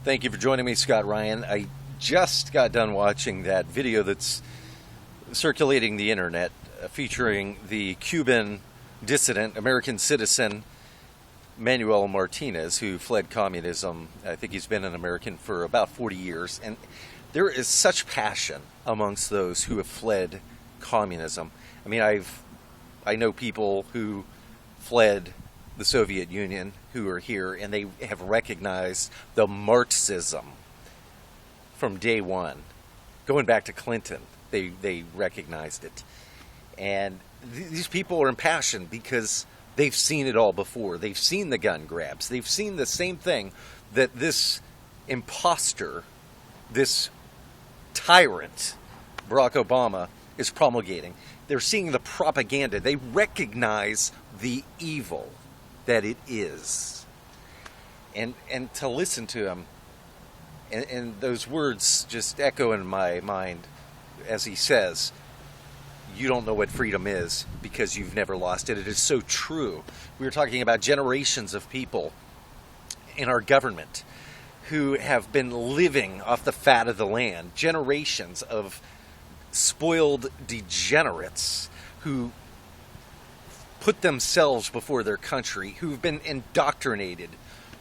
Thank you for joining me, Scott Ryan. I just got done watching that video that's circulating the internet featuring the Cuban dissident, American citizen, Manuel Martinez, who fled communism. I think he's been an American for about 40 years. And there is such passion amongst those who have fled communism. I mean, I know people who fled the Soviet Union who are here, and they have recognized the Marxism from day one. Going back to Clinton, they recognized it. And these people are impassioned because they've seen it all before. They've seen the gun grabs. They've seen the same thing that this imposter, this tyrant, Barack Obama, is promulgating. They're seeing the propaganda. They recognize the evil that it is. And to listen to him, and those words just echo in my mind as he says, you don't know what freedom is because you've never lost it. It is so true. We were talking about generations of people in our government who have been living off the fat of the land. Generations of spoiled degenerates who put themselves before their country, who've been indoctrinated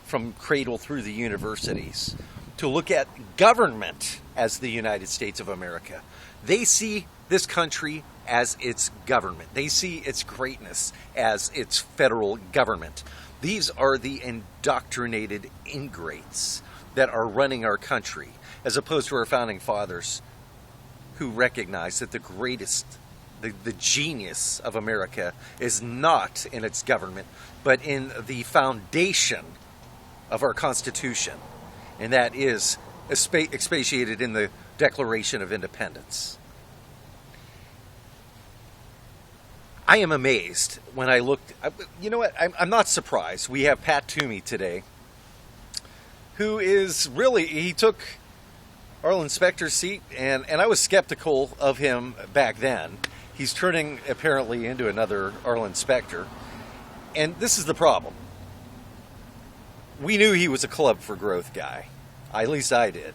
from cradle through the universities to look at government as the United States of America. They see this country as its government. They see its greatness as its federal government. These are the indoctrinated ingrates that are running our country, as opposed to our founding fathers who recognize that the greatest, the genius of America is not in its government, but in the foundation of our Constitution, and that is expatiated in the Declaration of Independence. I am amazed when I looked. You know what? I'm not surprised. We have Pat Toomey today, who is really, he took Arlen Specter's seat, and I was skeptical of him back then. He's turning apparently into another Arlen Specter. And this is the problem. We knew he was a Club for Growth guy. At least I did.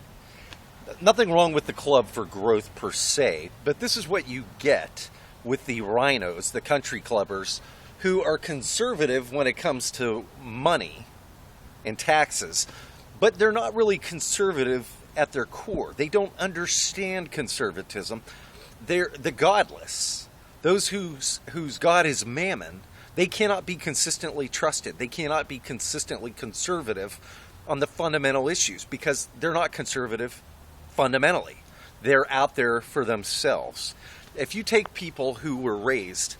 Nothing wrong with the Club for Growth per se, but this is what you get with the rhinos, the country clubbers, who are conservative when it comes to money and taxes, but they're not really conservative at their core. They don't understand conservatism. They're the godless. Those whose God is mammon, they cannot be consistently trusted. They cannot be consistently conservative on the fundamental issues because they're not conservative fundamentally. They're out there for themselves. If you take people who were raised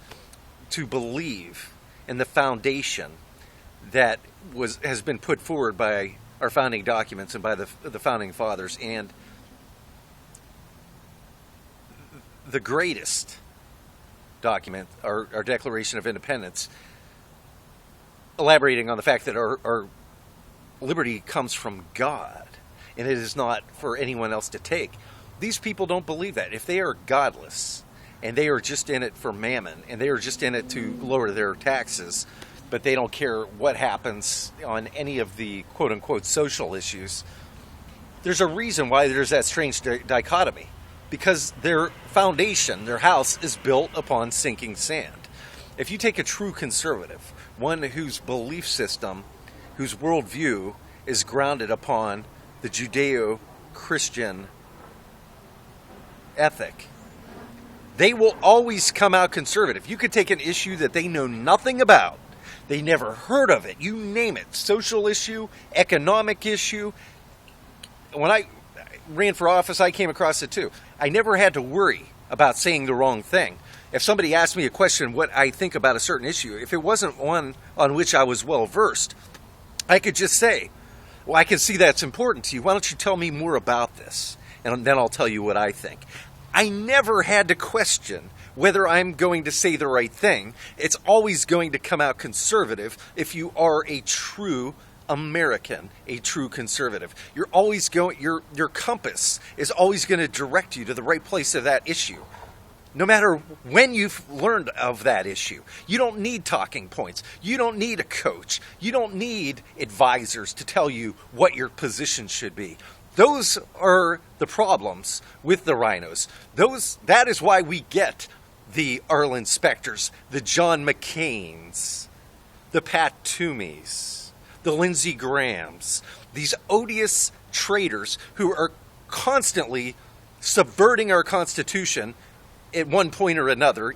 to believe in the foundation that has been put forward by our founding documents and by the founding fathers, and the greatest document, our Declaration of Independence, elaborating on the fact that our liberty comes from God and it is not for anyone else to take. These people don't believe that. If they are godless and they are just in it for mammon and they are just in it to lower their taxes, but they don't care what happens on any of the quote-unquote social issues, there's a reason why there's that strange dichotomy. Because their foundation, their house, is built upon sinking sand. If you take a true conservative, one whose belief system, whose worldview is grounded upon the Judeo-Christian ethic, they will always come out conservative. You could take an issue that they know nothing about. They never heard of it. You name it. Social issue, economic issue. When I ran for office, I came across it too. I never had to worry about saying the wrong thing. If somebody asked me a question, what I think about a certain issue, if it wasn't one on which I was well versed, I could just say, well, I can see that's important to you. Why don't you tell me more about this? And then I'll tell you what I think. I never had to question whether I'm going to say the right thing. It's always going to come out conservative if you are a true American, a true conservative. You're always going, your compass is always going to direct you to the right place of that issue. No matter when you've learned of that issue. You don't need talking points. You don't need a coach. You don't need advisors to tell you what your position should be. Those are the problems with the rhinos. That is why we get the Arlen Specters, the John McCains, the Pat Toomeys, the Lindsey Grahams, these odious traitors who are constantly subverting our Constitution at one point or another.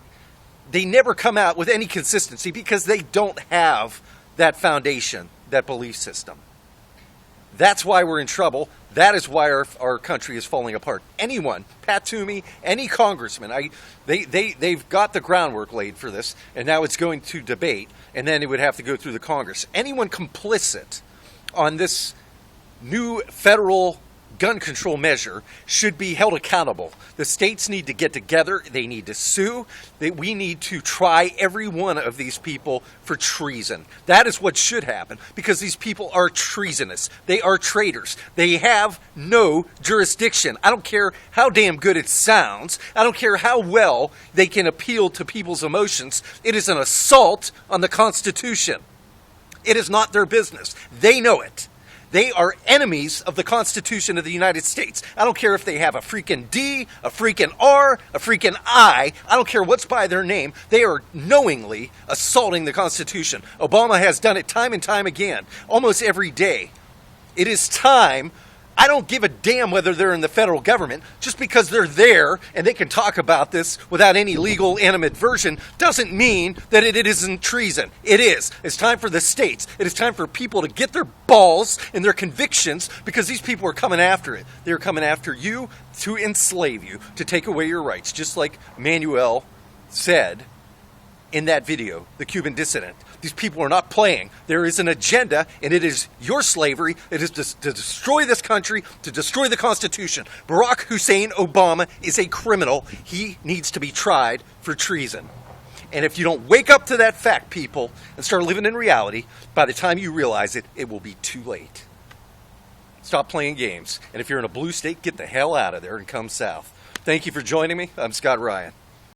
They never come out with any consistency because they don't have that foundation, that belief system. That's why we're in trouble. That is why our country is falling apart. Anyone, Pat Toomey, any congressman, they've got the groundwork laid for this, and now it's going to debate, and then it would have to go through the Congress. Anyone complicit on this new federal gun control measure should be held accountable. The states need to get together. They need to sue. We need to try every one of these people for treason. That is what should happen, because these people are treasonous. They are traitors. They have no jurisdiction. I don't care how damn good it sounds. I don't care how well they can appeal to people's emotions. It is an assault on the Constitution. It is not their business. They know it. They are enemies of the Constitution of the United States. I don't care if they have a freaking D, a freaking R, a freaking I. I don't care what's by their name. They are knowingly assaulting the Constitution. Obama has done it time and time again, almost every day. It is time. I don't give a damn whether they're in the federal government. Just because they're there and they can talk about this without any legal animadversion doesn't mean that it isn't treason. It is. It's time for the states. It is time for people to get their balls and their convictions, because these people are coming after it. They're coming after you to enslave you, to take away your rights, just like Manuel said in that video, the Cuban dissident. These people are not playing. There is an agenda, and it is your slavery. It is to destroy this country, to destroy the Constitution. Barack Hussein Obama is a criminal. He needs to be tried for treason. And if you don't wake up to that fact, people, and start living in reality, by the time you realize it, it will be too late. Stop playing games. And if you're in a blue state, get the hell out of there and come south. Thank you for joining me. I'm Scott Ryan.